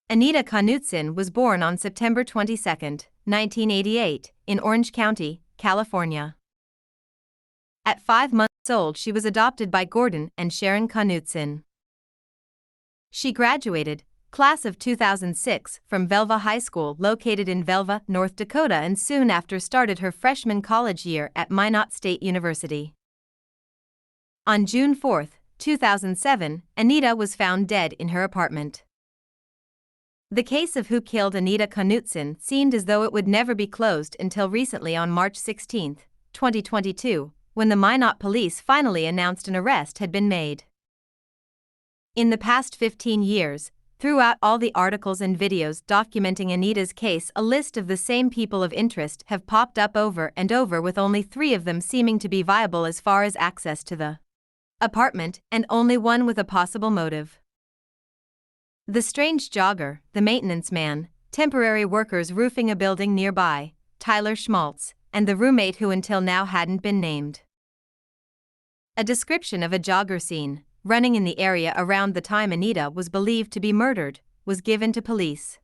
Anita Knutson was born on September 22, 1988, in Orange County, California. At 5 months old, she was adopted by Gordon and Sharon Knutson. She graduated, class of 2006, from Velva High School located in Velva, North Dakota, and soon after started her freshman college year at Minot State University. On June 4, 2007, Anita was found dead in her apartment. The case of who killed Anita Knutson seemed as though it would never be closed until recently on March 16, 2022, when the Minot police finally announced an arrest had been made. In the past 15 years, throughout all the articles and videos documenting Anita's case, a list of the same people of interest have popped up over and over, with only 3 of them seeming to be viable as far as access to the apartment, and only one with a possible motive. The strange jogger, the maintenance man, temporary workers roofing a building nearby, Tyler Schmaltz, and the roommate who until now hadn't been named. A description of a jogger seen running in the area around the time Anita was believed to be murdered was given to police.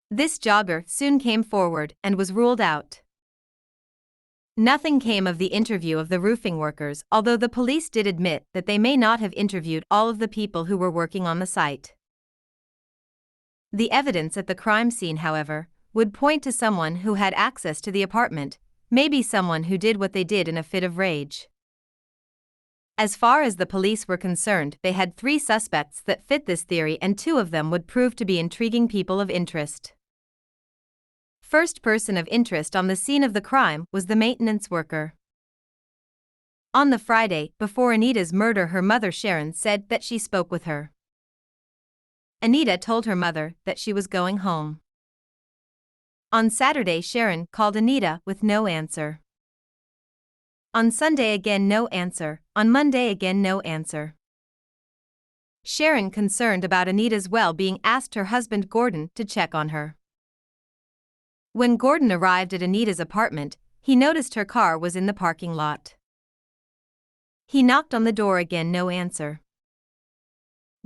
This jogger soon came forward and was ruled out. Nothing came of the interview of the roofing workers, although the police did admit that they may not have interviewed all of the people who were working on the site. The evidence at the crime scene, however, would point to someone who had access to the apartment, maybe someone who did what they did in a fit of rage. As far as the police were concerned, they had 3 suspects that fit this theory, and 2 of them would prove to be intriguing people of interest. First person of interest on the scene of the crime was the maintenance worker. On the Friday before Anita's murder, her mother Sharon said that she spoke with her. Anita told her mother that she was going home. On Saturday, Sharon called Anita with no answer. On Sunday again no answer, on Monday again no answer. Sharon, concerned about Anita's well-being, asked her husband Gordon to check on her. When Gordon arrived at Anita's apartment, he noticed her car was in the parking lot. He knocked on the door again, no answer.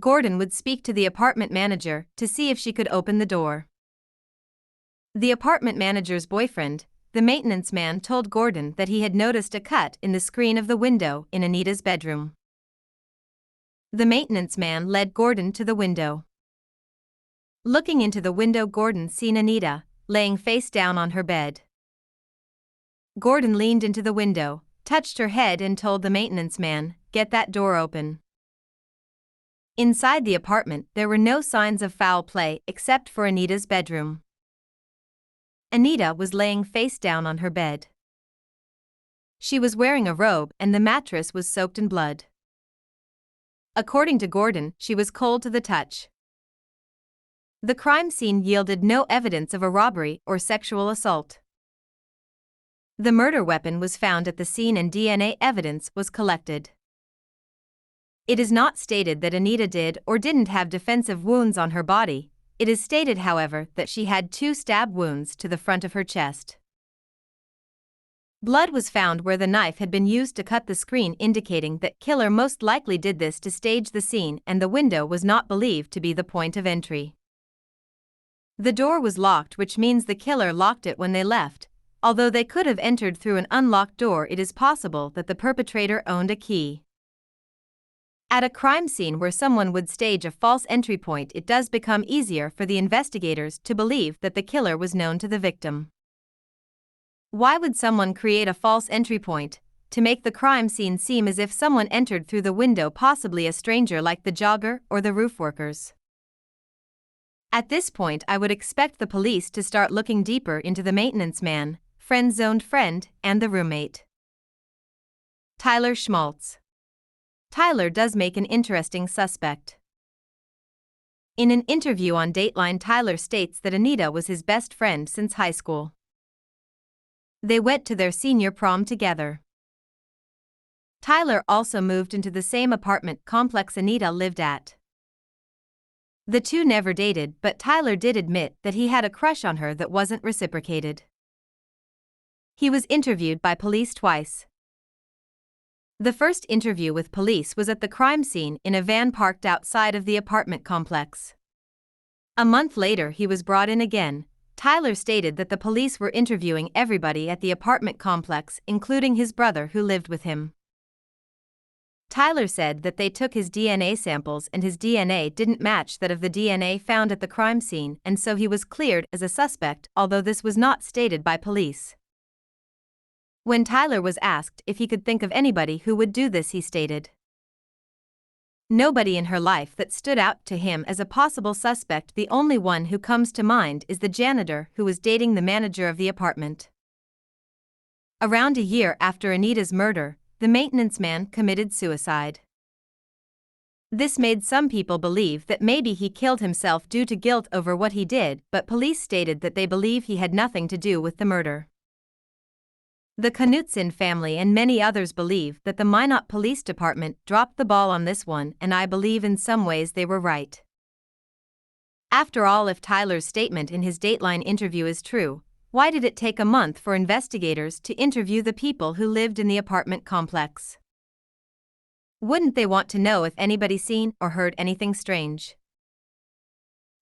Gordon would speak to the apartment manager to see if she could open the door. The apartment manager's boyfriend, the maintenance man, told Gordon that he had noticed a cut in the screen of the window in Anita's bedroom. The maintenance man led Gordon to the window. Looking into the window, Gordon seen Anita laying face down on her bed. Gordon leaned into the window, touched her head, and told the maintenance man, "Get that door open." Inside the apartment, there were no signs of foul play except for Anita's bedroom. Anita was laying face down on her bed. She was wearing a robe and the mattress was soaked in blood. According to Gordon, she was cold to the touch. The crime scene yielded no evidence of a robbery or sexual assault. The murder weapon was found at the scene and DNA evidence was collected. It is not stated that Anita did or didn't have defensive wounds on her body. It is stated, however, that she had 2 stab wounds to the front of her chest. Blood was found where the knife had been used to cut the screen, indicating that killer most likely did this to stage the scene, and the window was not believed to be the point of entry. The door was locked, which means the killer locked it when they left. Although they could have entered through an unlocked door, it is possible that the perpetrator owned a key. At a crime scene where someone would stage a false entry point, it does become easier for the investigators to believe that the killer was known to the victim. Why would someone create a false entry point? To make the crime scene seem as if someone entered through the window, possibly a stranger like the jogger or the roof workers. At this point, I would expect the police to start looking deeper into the maintenance man, friend-zoned friend, and the roommate. Tyler Schmaltz. Tyler does make an interesting suspect. In an interview on Dateline, Tyler states that Anita was his best friend since high school. They went to their senior prom together. Tyler also moved into the same apartment complex Anita lived at. The 2 never dated, but Tyler did admit that he had a crush on her that wasn't reciprocated. He was interviewed by police twice. The first interview with police was at the crime scene in a van parked outside of the apartment complex. A month later, he was brought in again. Tyler stated that the police were interviewing everybody at the apartment complex, including his brother who lived with him. Tyler said that they took his DNA samples and his DNA didn't match that of the DNA found at the crime scene, and so he was cleared as a suspect, although this was not stated by police. When Tyler was asked if he could think of anybody who would do this, he stated, "Nobody in her life that stood out to him as a possible suspect. The only one who comes to mind is the janitor who was dating the manager of the apartment." Around a year after Anita's murder, the maintenance man committed suicide. This made some people believe that maybe he killed himself due to guilt over what he did, but police stated that they believe he had nothing to do with the murder. The Knutson family and many others believe that the Minot Police Department dropped the ball on this one, and I believe in some ways they were right. After all, if Tyler's statement in his Dateline interview is true, why did it take a month for investigators to interview the people who lived in the apartment complex? Wouldn't they want to know if anybody seen or heard anything strange?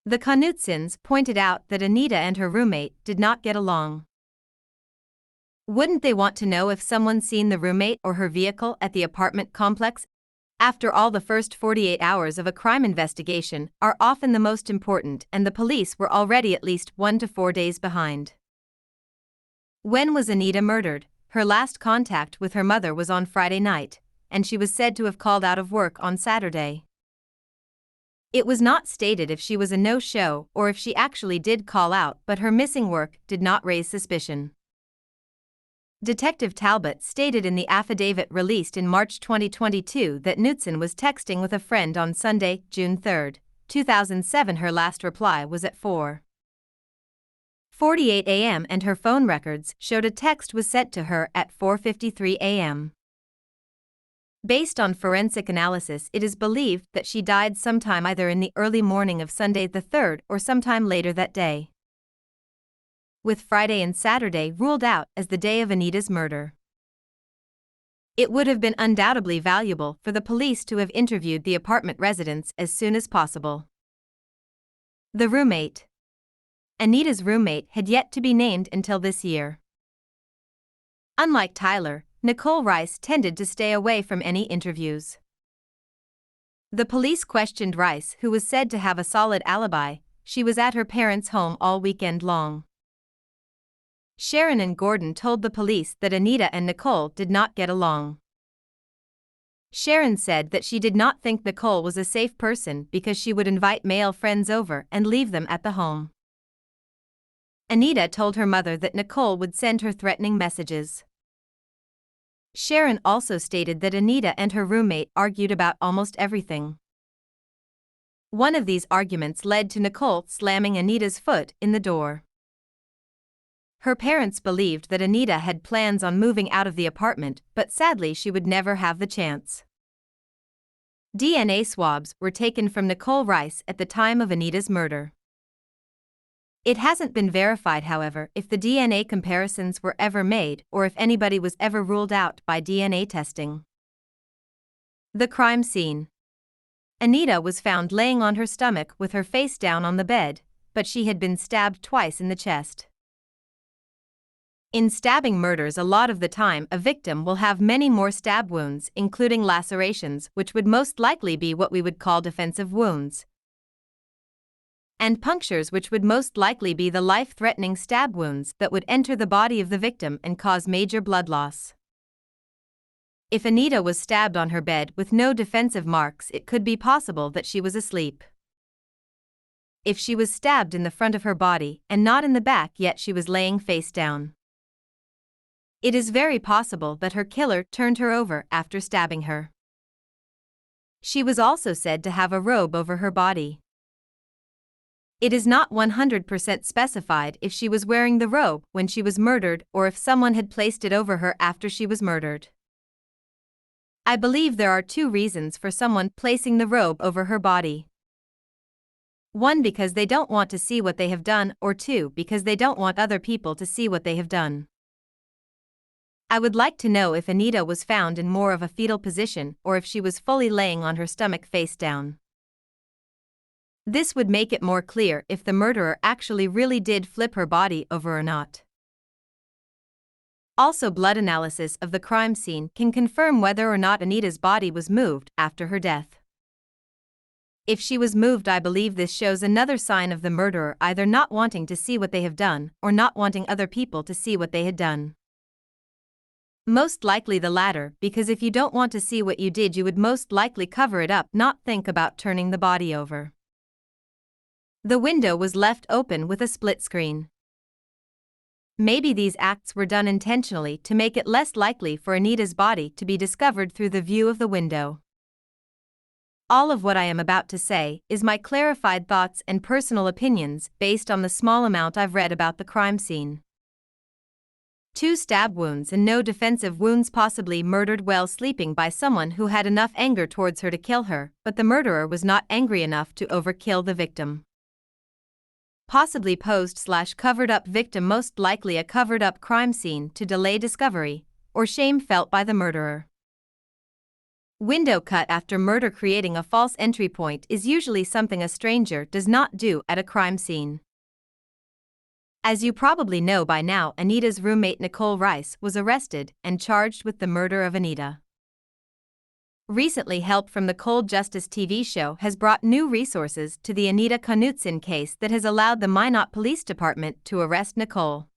The Knutsons pointed out that Anita and her roommate did not get along. Wouldn't they want to know if someone seen the roommate or her vehicle at the apartment complex? After all, the first 48 hours of a crime investigation are often the most important, and the police were already at least 1 to 4 days behind. When was Anita murdered? Her last contact with her mother was on Friday night, and she was said to have called out of work on Saturday. It was not stated if she was a no-show or if she actually did call out, but her missing work did not raise suspicion. Detective Talbot stated in the affidavit released in March 2022 that Knutson was texting with a friend on Sunday, June 3, 2007. Her last reply was at 4:48 a.m. and her phone records showed a text was sent to her at 4:53 a.m. Based on forensic analysis, it is believed that she died sometime either in the early morning of Sunday the 3rd or sometime later that day, with Friday and Saturday ruled out as the day of Anita's murder. It would have been undoubtedly valuable for the police to have interviewed the apartment residents as soon as possible. The roommate. Anita's roommate had yet to be named until this year. Unlike Tyler, Nicole Rice tended to stay away from any interviews. The police questioned Rice, who was said to have a solid alibi. She was at her parents' home all weekend long. Sharon and Gordon told the police that Anita and Nicole did not get along. Sharon said that she did not think Nicole was a safe person because she would invite male friends over and leave them at the home. Anita told her mother that Nicole would send her threatening messages. Sharon also stated that Anita and her roommate argued about almost everything. One of these arguments led to Nicole slamming Anita's foot in the door. Her parents believed that Anita had plans on moving out of the apartment, but sadly she would never have the chance. DNA swabs were taken from Nicole Rice at the time of Anita's murder. It hasn't been verified, however, if the DNA comparisons were ever made or if anybody was ever ruled out by DNA testing. The crime scene. Anita was found laying on her stomach with her face down on the bed, but she had been stabbed twice in the chest. In stabbing murders, a lot of the time a victim will have many more stab wounds, including lacerations, which would most likely be what we would call defensive wounds, and punctures, which would most likely be the life-threatening stab wounds that would enter the body of the victim and cause major blood loss. If Anita was stabbed on her bed with no defensive marks, it could be possible that she was asleep. If she was stabbed in the front of her body and not in the back, yet she was laying face down, it is very possible that her killer turned her over after stabbing her. She was also said to have a robe over her body. It is not 100% specified if she was wearing the robe when she was murdered or if someone had placed it over her after she was murdered. I believe there are two reasons for someone placing the robe over her body. One, because they don't want to see what they have done, or two, because they don't want other people to see what they have done. I would like to know if Anita was found in more of a fetal position or if she was fully laying on her stomach face down. This would make it more clear if the murderer actually really did flip her body over or not. Also, blood analysis of the crime scene can confirm whether or not Anita's body was moved after her death. If she was moved, I believe this shows another sign of the murderer either not wanting to see what they have done or not wanting other people to see what they had done. Most likely the latter, because if you don't want to see what you did, you would most likely cover it up, not think about turning the body over. The window was left open with a split screen. Maybe these acts were done intentionally to make it less likely for Anita's body to be discovered through the view of the window. All of what I am about to say is my clarified thoughts and personal opinions based on the small amount I've read about the crime scene. 2 stab wounds and no defensive wounds, possibly murdered while sleeping by someone who had enough anger towards her to kill her, but the murderer was not angry enough to overkill the victim. Possibly posed/covered up victim, most likely a covered up crime scene to delay discovery, or shame felt by the murderer. Window cut after murder. Creating a false entry point is usually something a stranger does not do at a crime scene. As you probably know by now, Anita's roommate Nicole Rice was arrested and charged with the murder of Anita. Recently, help from the Cold Justice TV show has brought new resources to the Anita Knutson case that has allowed the Minot Police Department to arrest Nicole.